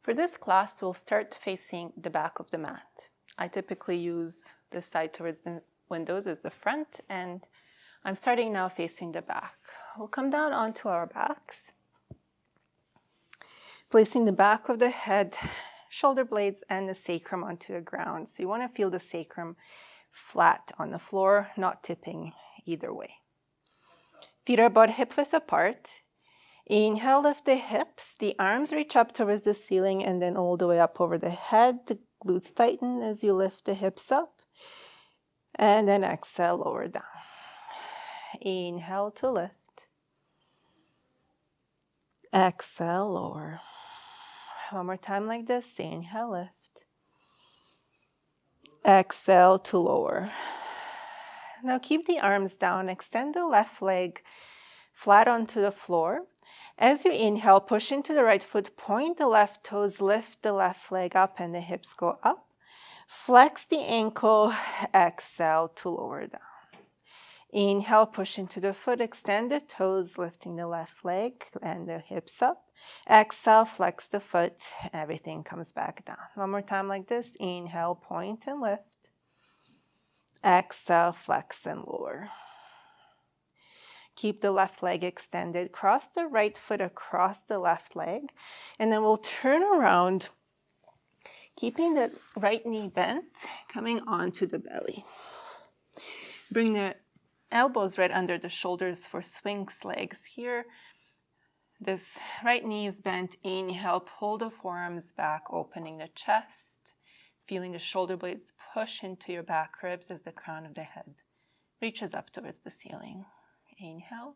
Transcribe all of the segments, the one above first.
For this class, we'll start facing the back of the mat. I typically use this side towards the windows as the front, and I'm starting now facing the back. We'll come down onto our backs, placing the back of the head, shoulder blades, and the sacrum onto the ground. So you want to feel the sacrum flat on the floor, not tipping either way. Feet are about hip width apart. Inhale, lift the hips, the arms reach up towards the ceiling and then all the way up over the head. The glutes tighten as you lift the hips up. And then exhale, lower down. Inhale to lift. Exhale, lower. One more time like this. Inhale, lift. Exhale to lower. Now keep the arms down. Extend the left leg flat onto the floor. As you inhale, push into the right foot, point the left toes, lift the left leg up and the hips go up. Flex the ankle, exhale to lower down. Inhale, push into the foot, extend the toes, lifting the left leg and the hips up. Exhale, flex the foot, everything comes back down. One more time like this. Inhale, point and lift. Exhale, flex and lower. Keep the left leg extended. Cross the right foot across the left leg. And then we'll turn around, keeping the right knee bent, coming onto the belly. Bring the elbows right under the shoulders for Sphinx legs here. This right knee is bent. Inhale, pull the forearms back, opening the chest. Feeling the shoulder blades push into your back ribs as the crown of the head reaches up towards the ceiling. Inhale.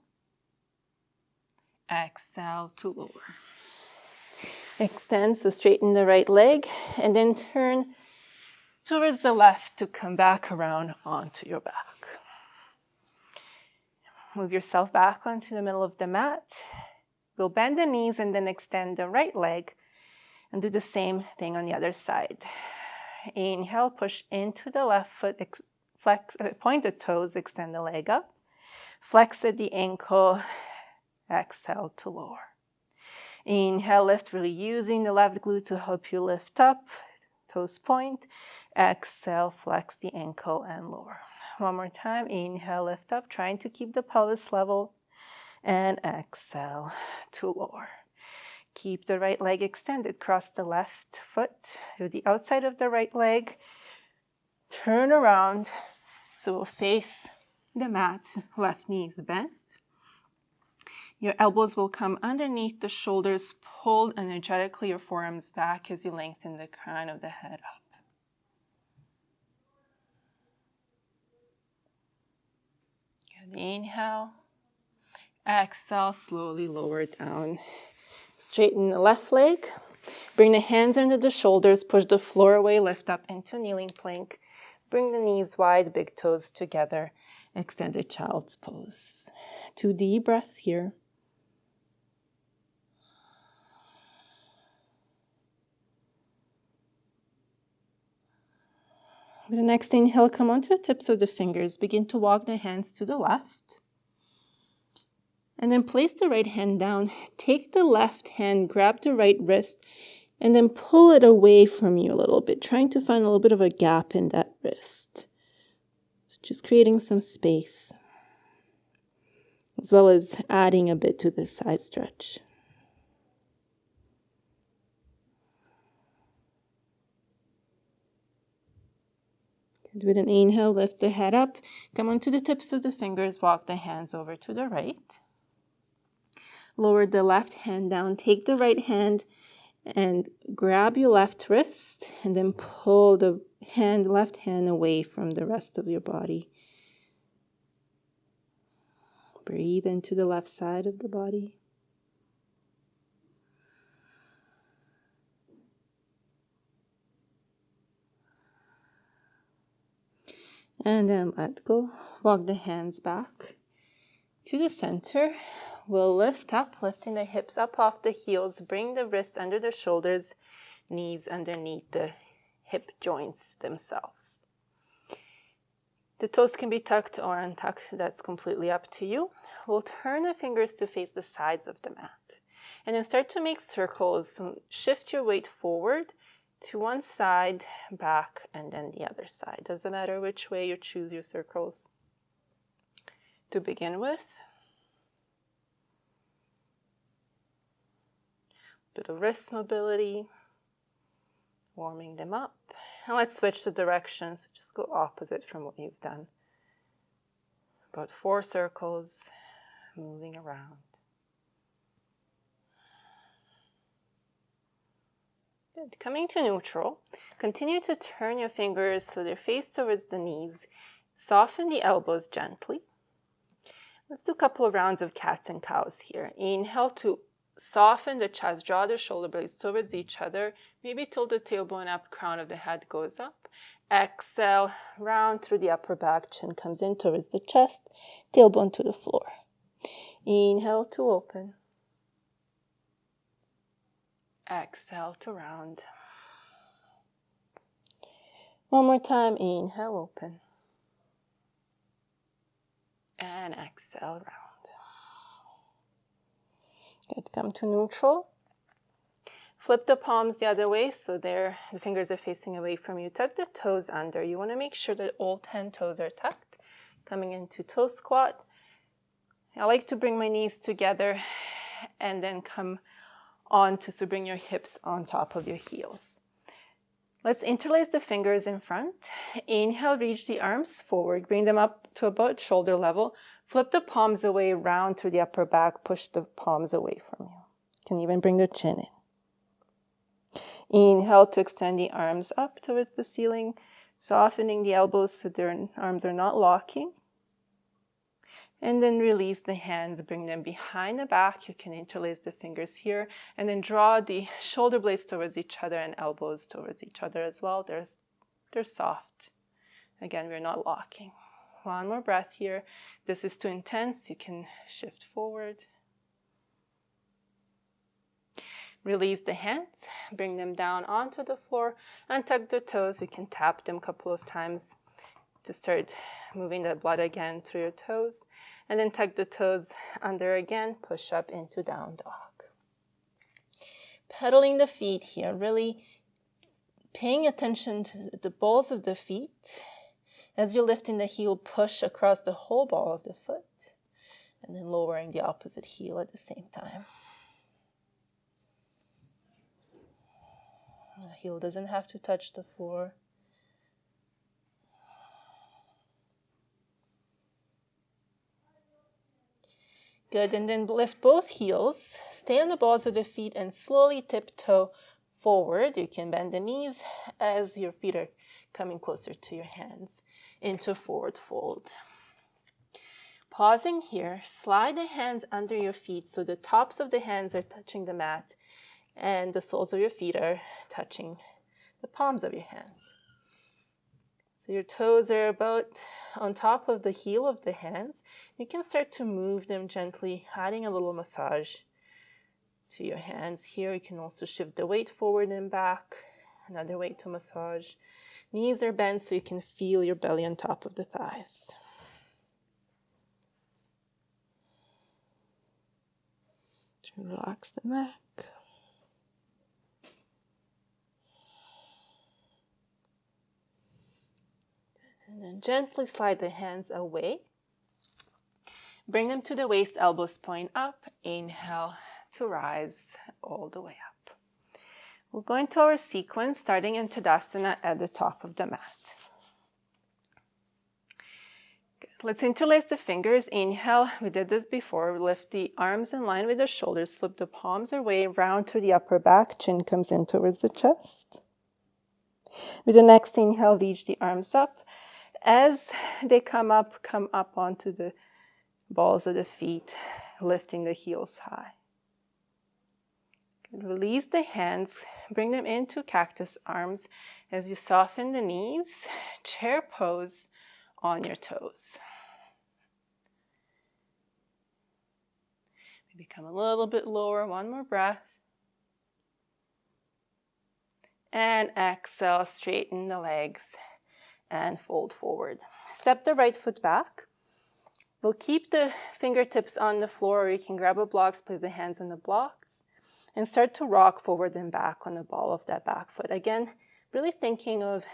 Exhale to lower. Extend, so straighten the right leg and then turn towards the left to come back around onto your back. Move yourself back onto the middle of the mat. We'll bend the knees and then extend the right leg and do the same thing on the other side. Inhale, push into the left foot, point the toes, extend the leg up. Flex at the ankle, exhale to lower. Inhale, lift, really using the left glute to help you lift up. Toes point. Exhale, flex the ankle and lower. One more time. Inhale, lift up, trying to keep the pelvis level. And exhale to lower. Keep the right leg extended. Cross the left foot to the outside of the right leg. Turn around. So we'll face the mat, left knee is bent. Your elbows will come underneath the shoulders. Pull energetically your forearms back as you lengthen the crown of the head up. Good. Inhale. Exhale, slowly lower down. Straighten the left leg. Bring the hands under the shoulders. Push the floor away. Lift up into kneeling plank. Bring the knees wide, big toes together. Extended child's pose. 2 deep breaths here. With the next inhale, come onto the tips of the fingers. Begin to walk the hands to the left. And then place the right hand down. Take the left hand, grab the right wrist, and then pull it away from you a little bit, trying to find a little bit of a gap in that wrist. So just creating some space, as well as adding a bit to this side stretch. Good. With an inhale, lift the head up. Come onto the tips of the fingers. Walk the hands over to the right. Lower the left hand down. Take the right hand and grab your left wrist and then pull the left hand away from the rest of your body. Breathe into the left side of the body. And then let go. Walk the hands back to the center. We'll lift up, lifting the hips up off the heels. Bring the wrists under the shoulders, knees underneath the hip joints themselves. The toes can be tucked or untucked. That's completely up to you. We'll turn the fingers to face the sides of the mat. And then start to make circles. So shift your weight forward to one side, back, and then the other side. Doesn't matter which way you choose your circles. To begin with, bit of wrist mobility, warming them up. And let's switch the directions. Just go opposite from what you've done. About 4 circles, moving around. Good. Coming to neutral, continue to turn your fingers so they're faced towards the knees. Soften the elbows gently. Let's do a couple of rounds of cats and cows here. Inhale to soften the chest, draw the shoulder blades towards each other. Maybe tilt the tailbone up, crown of the head goes up. Exhale, round through the upper back, chin comes in towards the chest, tailbone to the floor. Inhale to open. Exhale to round. One more time, inhale, open. And exhale, round. Good, come to neutral. Flip the palms the other way so the fingers are facing away from you. Tuck the toes under. You want to make sure that all 10 toes are tucked. Coming into toe squat. I like to bring my knees together and then come on to bring your hips on top of your heels. Let's interlace the fingers in front. Inhale, reach the arms forward. Bring them up to about shoulder level. Flip the palms away, round through the upper back. Push the palms away from you. You can even bring the chin in. Inhale to extend the arms up towards the ceiling, softening the elbows so their arms are not locking. And then release the hands, bring them behind the back. You can interlace the fingers here and then draw the shoulder blades towards each other and elbows towards each other as well. They're soft. Again, we're not locking. One more breath here. This is too intense. You can shift forward. Release the hands, bring them down onto the floor and tuck the toes. You can tap them a couple of times to start moving the blood again through your toes. And then tuck the toes under again, push up into down dog. Pedaling the feet here, really paying attention to the balls of the feet. As you're lifting the heel, push across the whole ball of the foot. And then lowering the opposite heel at the same time. The heel doesn't have to touch the floor. Good, and then lift both heels, stay on the balls of the feet and slowly tiptoe forward. You can bend the knees as your feet are coming closer to your hands into forward fold. Pausing here, slide the hands under your feet so the tops of the hands are touching the mat and the soles of your feet are touching the palms of your hands. So your toes are about on top of the heel of the hands. You can start to move them gently, adding a little massage to your hands. Here you can also shift the weight forward and back, another way to massage. Knees are bent so you can feel your belly on top of the thighs. Relax the neck. And then gently slide the hands away. Bring them to the waist, elbows point up. Inhale to rise all the way up. We'll go into our sequence, starting in Tadasana at the top of the mat. Good. Let's interlace the fingers. Inhale, we did this before. Lift the arms in line with the shoulders. Flip the palms away, round to the upper back. Chin comes in towards the chest. With the next inhale, reach the arms up. As they come up onto the balls of the feet, lifting the heels high. Release the hands, bring them into cactus arms as you soften the knees, chair pose on your toes. Maybe come a little bit lower, one more breath. And exhale, straighten the legs and fold forward. Step the right foot back. We'll keep the fingertips on the floor, or you can grab a block, place the hands on the blocks. and start to rock forward and back on the ball of that back foot. Again, really thinking of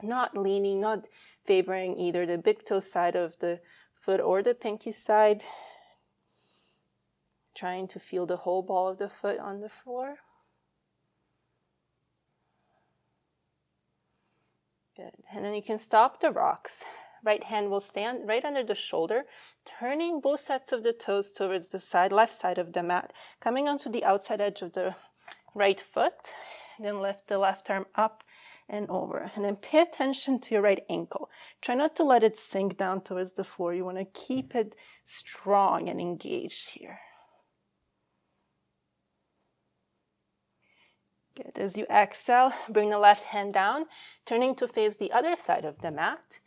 not leaning, not favoring either the big toe side of the foot or the pinky side. Trying to feel the whole ball of the foot on the floor. Good. And then you can stop the rocks. Right hand will stand right under the shoulder, turning both sets of the toes towards the side, left side of the mat, coming onto the outside edge of the right foot. Then lift the left arm up and over. And then pay attention to your right ankle. Try not to let it sink down towards the floor. You want to keep it strong and engaged here. Good. As you exhale, bring the left hand down, turning to face the other side of the mat.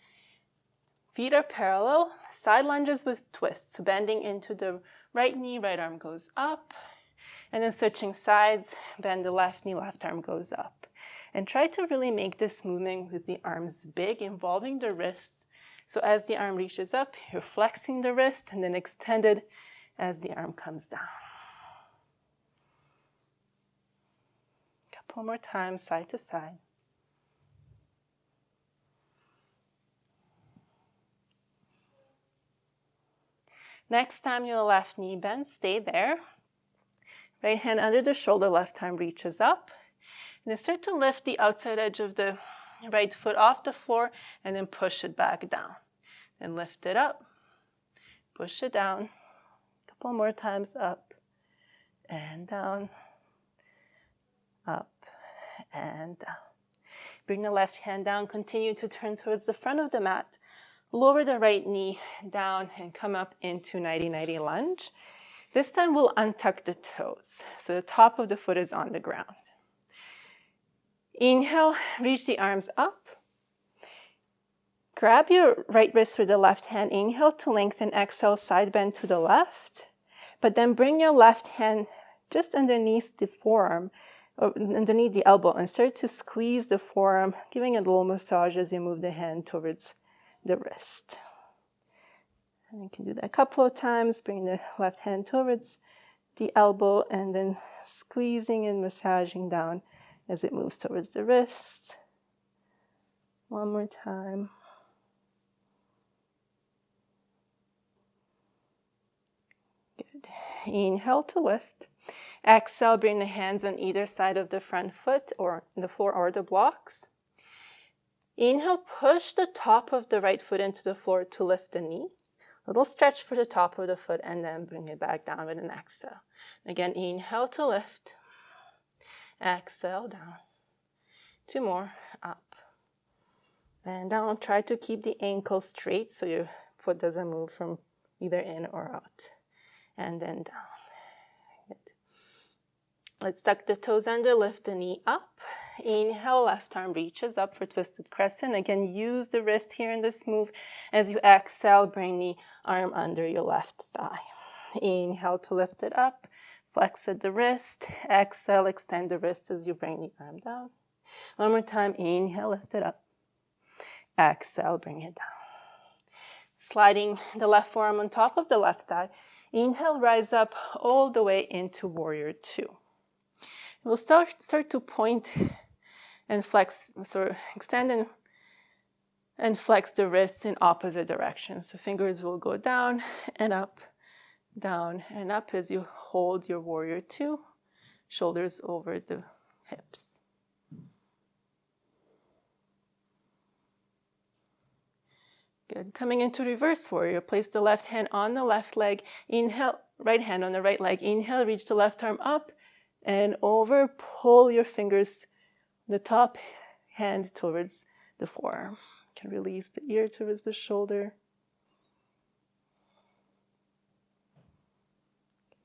Feet are parallel, side lunges with twists, bending into the right knee, right arm goes up. And then switching sides, bend the left knee, left arm goes up. And try to really make this movement with the arms big, involving the wrists. So as the arm reaches up, you're flexing the wrist and then extended as the arm comes down. Couple more times, side to side. Next time your left knee bends, stay there. Right hand under the shoulder, left arm reaches up. And then start to lift the outside edge of the right foot off the floor and then push it back down. Then lift it up, push it down. Couple more times, up and down, up and down. Bring the left hand down, continue to turn towards the front of the mat. Lower the right knee down and come up into 90-90 lunge. This time we'll untuck the toes, so the top of the foot is on the ground. Inhale, reach the arms up. Grab your right wrist with the left hand. Inhale to lengthen, exhale, side bend to the left. But then bring your left hand just underneath the forearm, or underneath the elbow, and start to squeeze the forearm, giving it a little massage as you move the hand towards the wrist. And you can do that a couple of times. Bring the left hand towards the elbow and then squeezing and massaging down as it moves towards the wrist. One more time. Good. Inhale to lift. Exhale, bring the hands on either side of the front foot or the floor or the blocks. Inhale, push the top of the right foot into the floor to lift the knee. A little stretch for the top of the foot and then bring it back down with an exhale. Again, inhale to lift. Exhale, down. Two more, up. And down. Try to keep the ankle straight so your foot doesn't move from either in or out. And then down. Good. Let's tuck the toes under, lift the knee up. Inhale, left arm reaches up for twisted crescent. Again, use the wrist here in this move. As you exhale, bring the arm under your left thigh. Inhale to lift it up. Flex at the wrist. Exhale, extend the wrist as you bring the arm down. One more time. Inhale, lift it up. Exhale, bring it down. Sliding the left forearm on top of the left thigh. Inhale, rise up all the way into warrior two. We'll start to point and flex, so extend and flex the wrists in opposite directions. So fingers will go down and up as you hold your warrior two, shoulders over the hips. Good. Coming into reverse warrior, place the left hand on the left leg. Inhale, right hand on the right leg. Inhale, reach the left arm up and over. Pull your fingers, the top hand towards the forearm. You can release the ear towards the shoulder.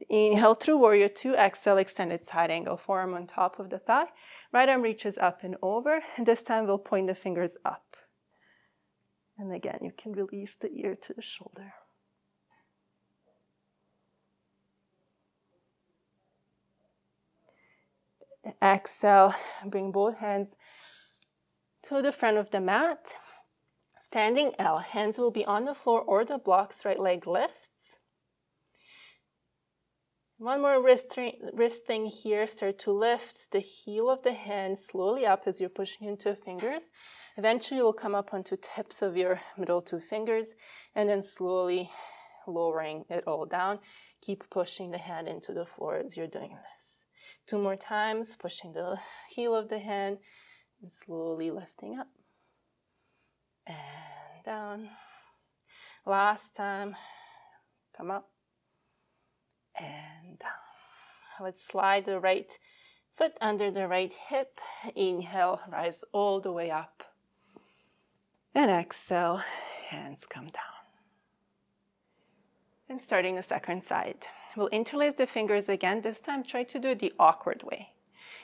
Inhale through warrior two. Exhale, extended side angle. Forearm on top of the thigh. Right arm reaches up and over. And this time we'll point the fingers up. And again, you can release the ear to the shoulder. Exhale, bring both hands to the front of the mat. Standing L, hands will be on the floor or the blocks, right leg lifts. One more wrist thing here. Start to lift the heel of the hand slowly up as you're pushing into fingers. Eventually, you'll come up onto tips of your middle two fingers, and then slowly lowering it all down. Keep pushing the hand into the floor as you're doing this. 2 more times, pushing the heel of the hand and slowly lifting up and down. Last time, come up and down. Let's slide the right foot under the right hip. Inhale, rise all the way up. And exhale, hands come down. And starting the second side. We'll interlace the fingers again. This time, try to do it the awkward way.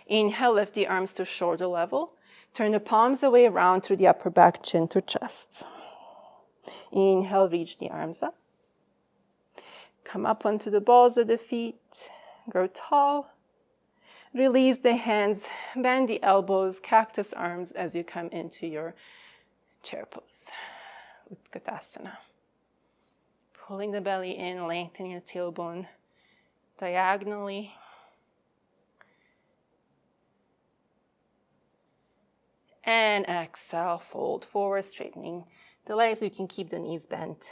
Inhale, lift the arms to shoulder level. Turn the palms away around through the upper back, chin to chest. Inhale, reach the arms up. Come up onto the balls of the feet. Grow tall. Release the hands, bend the elbows, cactus arms as you come into your chair pose. Utkatasana. Pulling the belly in, lengthening the tailbone diagonally. And exhale, fold forward, straightening the legs. You can keep the knees bent,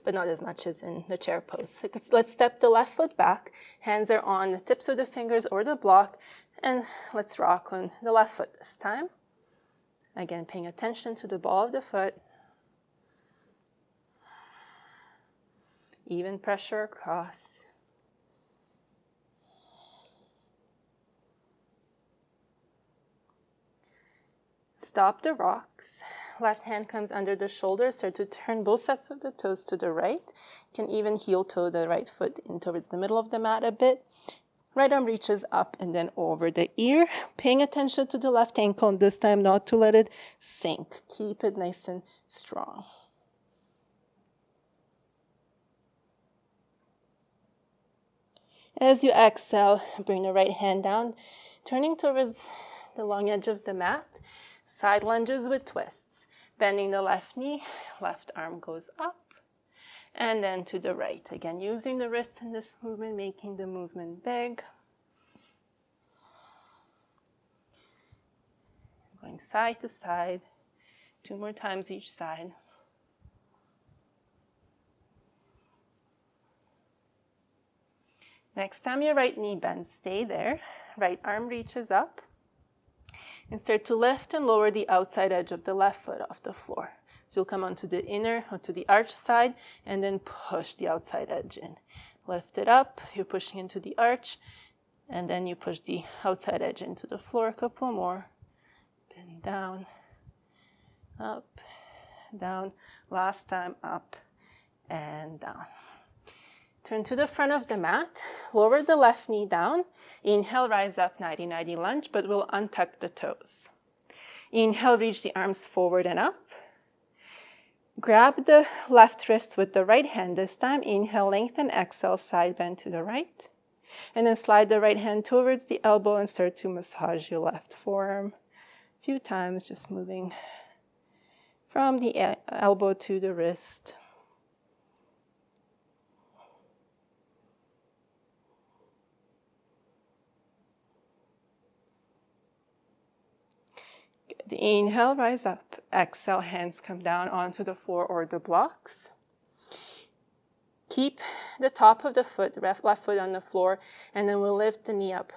but not as much as in the chair pose. Let's step the left foot back. Hands are on the tips of the fingers or the block, and let's rock on the left foot this time. Again, paying attention to the ball of the foot. Even pressure across. Stop the rocks. Left hand comes under the shoulders. Start to turn both sets of the toes to the right. You can even heel toe the right foot in towards the middle of the mat a bit. Right arm reaches up and then over the ear. Paying attention to the left ankle, and this time not to let it sink. Keep it nice and strong. As you exhale, bring the right hand down, turning towards the long edge of the mat. Side lunges with twists. Bending the left knee, left arm goes up, and then to the right. Again, using the wrists in this movement, making the movement big. Going side to side, 2 more times each side. Next time your right knee bends, stay there. Right arm reaches up. And start to lift and lower the outside edge of the left foot off the floor. So you'll come onto the inner, onto the arch side, and then push the outside edge in. Lift it up, you're pushing into the arch, and then you push the outside edge into the floor. A couple more. Bend down, up, down. Last time, up and down. Turn to the front of the mat, lower the left knee down. Inhale, rise up, 90-90 lunge, but we'll untuck the toes. Inhale, reach the arms forward and up. Grab the left wrist with the right hand this time. Inhale, lengthen, exhale, side bend to the right. And then slide the right hand towards the elbow and start to massage your left forearm. A few times, just moving from the elbow to the wrist. Good. Inhale, rise up. Exhale, hands come down onto the floor or the blocks. Keep the top of the foot, left foot on the floor, and then we'll lift the knee up.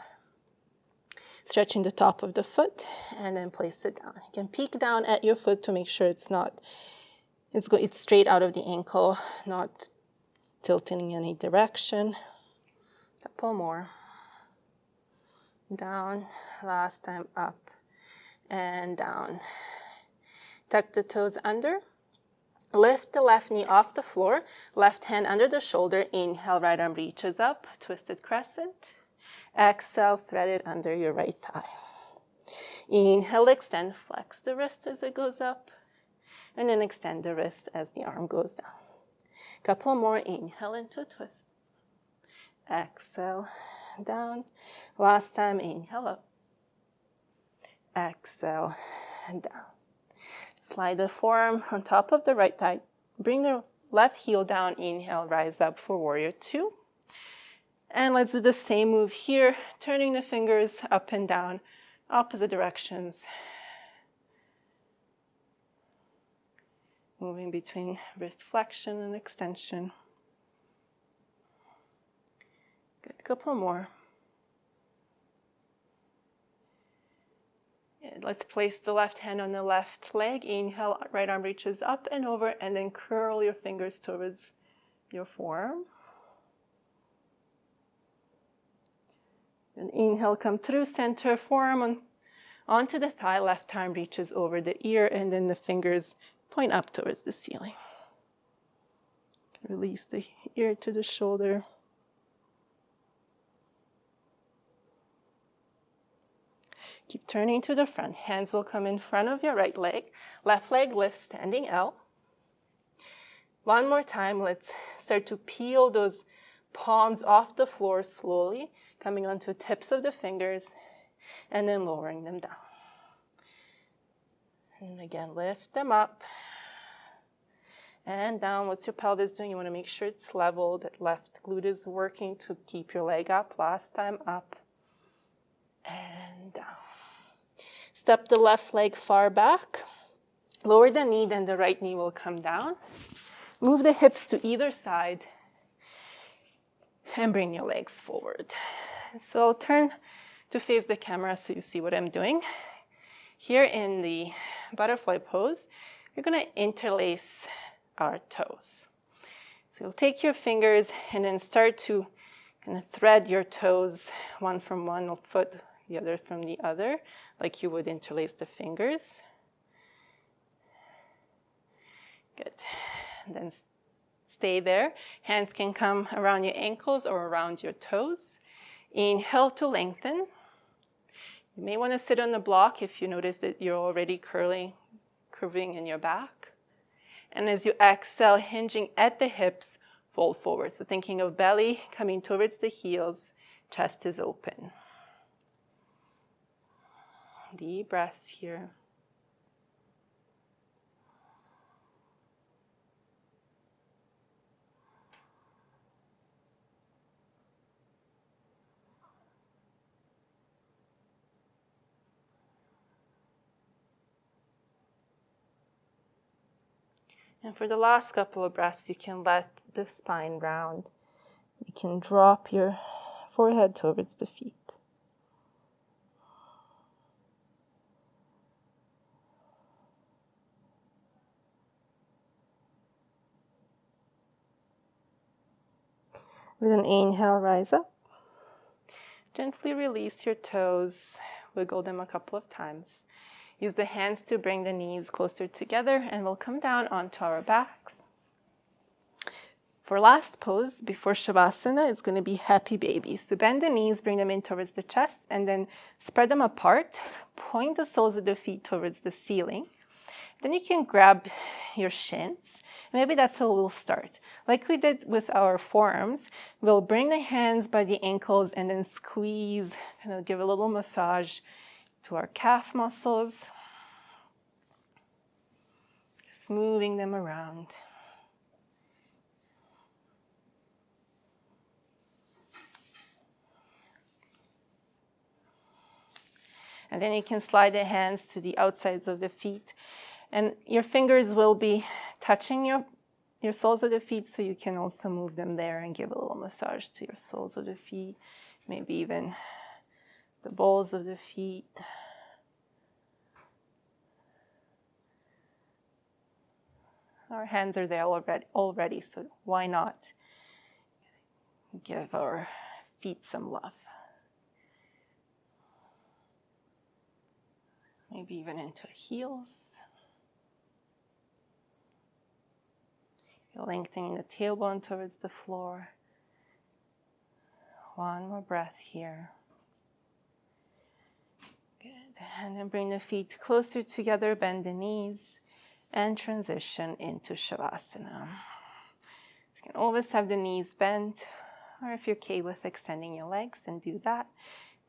Stretching the top of the foot, and then place it down. You can peek down at your foot to make sure it's straight out of the ankle, not tilting in any direction. Couple more. Down, last time up. And down. Tuck the toes under. Lift the left knee off the floor. Left hand under the shoulder. Inhale, right arm reaches up. Twisted crescent. Exhale, thread it under your right thigh. Inhale, extend, flex the wrist as it goes up. And then extend the wrist as the arm goes down. Couple more. Inhale into a twist. Exhale, down. Last time, inhale up. Exhale, and down. Slide the forearm on top of the right thigh. Bring the left heel down. Inhale, rise up for warrior 2. And let's do the same move here, turning the fingers up and down, opposite directions. Moving between wrist flexion and extension. Good, couple more. And let's place the left hand on the left leg. Inhale, right arm reaches up and over, and then curl your fingers towards your forearm. And inhale, come through center, forearm onto the thigh, left arm reaches over the ear, and then the fingers point up towards the ceiling. Release the ear to the shoulder. Keep turning to the front. Hands will come in front of your right leg. Left leg lifts, standing L. One more time, let's start to peel those palms off the floor slowly, coming onto the tips of the fingers, and then lowering them down. And again, lift them up and down. What's your pelvis doing? You want to make sure it's level. That left glute is working to keep your leg up. Last time, up and down. Step the left leg far back. Lower the knee, then the right knee will come down. Move the hips to either side and bring your legs forward. So I'll turn to face the camera so you see what I'm doing. Here in the butterfly pose, you're going to interlace our toes. So you'll take your fingers and then start to kind of thread your toes, one from one foot, the other from the other, like you would interlace the fingers. Good. And then stay there. Hands can come around your ankles or around your toes. Inhale to lengthen. You may want to sit on the block if you notice that you're already curving in your back. And as you exhale, hinging at the hips, fold forward. So thinking of belly coming towards the heels, chest is open. Deep breaths here. And for the last couple of breaths, you can let the spine round. You can drop your forehead towards the feet. With an inhale, rise up. Gently release your toes. Wiggle them a couple of times. Use the hands to bring the knees closer together, and we'll come down onto our backs. For last pose, before Shavasana, it's going to be happy baby. So bend the knees, bring them in towards the chest, and then spread them apart. Point the soles of the feet towards the ceiling. Then you can grab your shins. Maybe that's how we'll start. Like we did with our forearms, we'll bring the hands by the ankles and then squeeze, kind of give a little massage to our calf muscles. Just moving them around. And then you can slide the hands to the outsides of the feet. And your fingers will be touching your soles of the feet, so you can also move them there and give a little massage to your soles of the feet, maybe even the balls of the feet. Our hands are there already, so why not give our feet some love? Maybe even into heels. You're lengthening the tailbone towards the floor. One more breath here. Good. And then bring the feet closer together, bend the knees, and transition into Shavasana. So you can always have the knees bent, or if you're okay with extending your legs, and do that.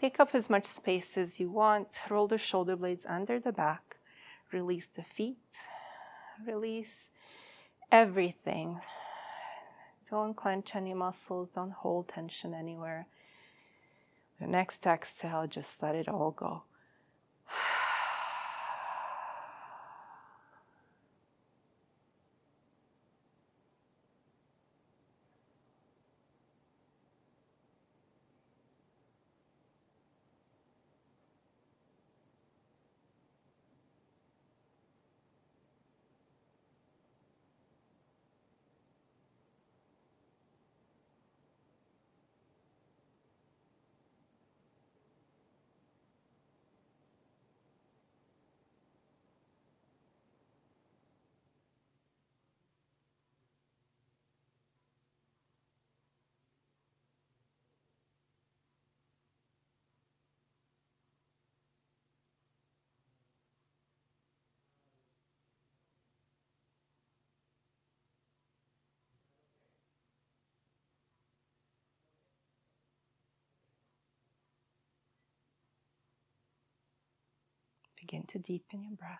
Take up as much space as you want. Roll the shoulder blades under the back. Release the feet. Release everything Don't clench any muscles, don't hold tension anywhere. The next exhale, just let it all go. Begin to deepen your breath.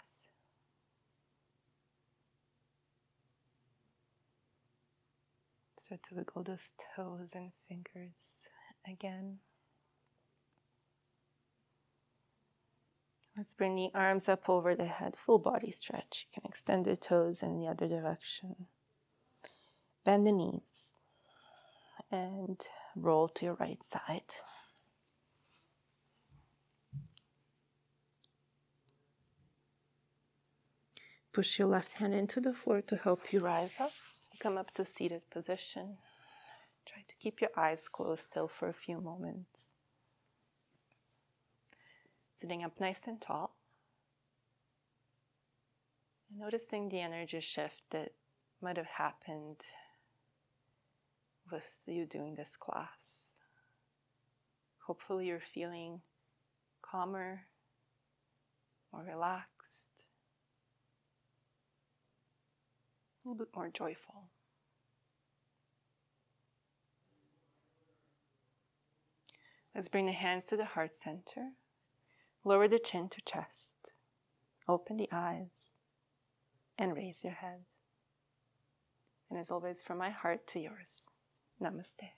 Start to wiggle those toes and fingers again. Let's bring the arms up over the head, full body stretch. You can extend the toes in the other direction. Bend the knees and roll to your right side. Push your left hand into the floor to help you rise up. Come up to seated position. Try to keep your eyes closed still for a few moments. Sitting up nice and tall. And noticing the energy shift that might have happened with you doing this class. Hopefully you're feeling calmer, more relaxed, a little bit more joyful. Let's bring the hands to the heart center. Lower the chin to chest. Open the eyes and raise your head. And as always, from my heart to yours, namaste.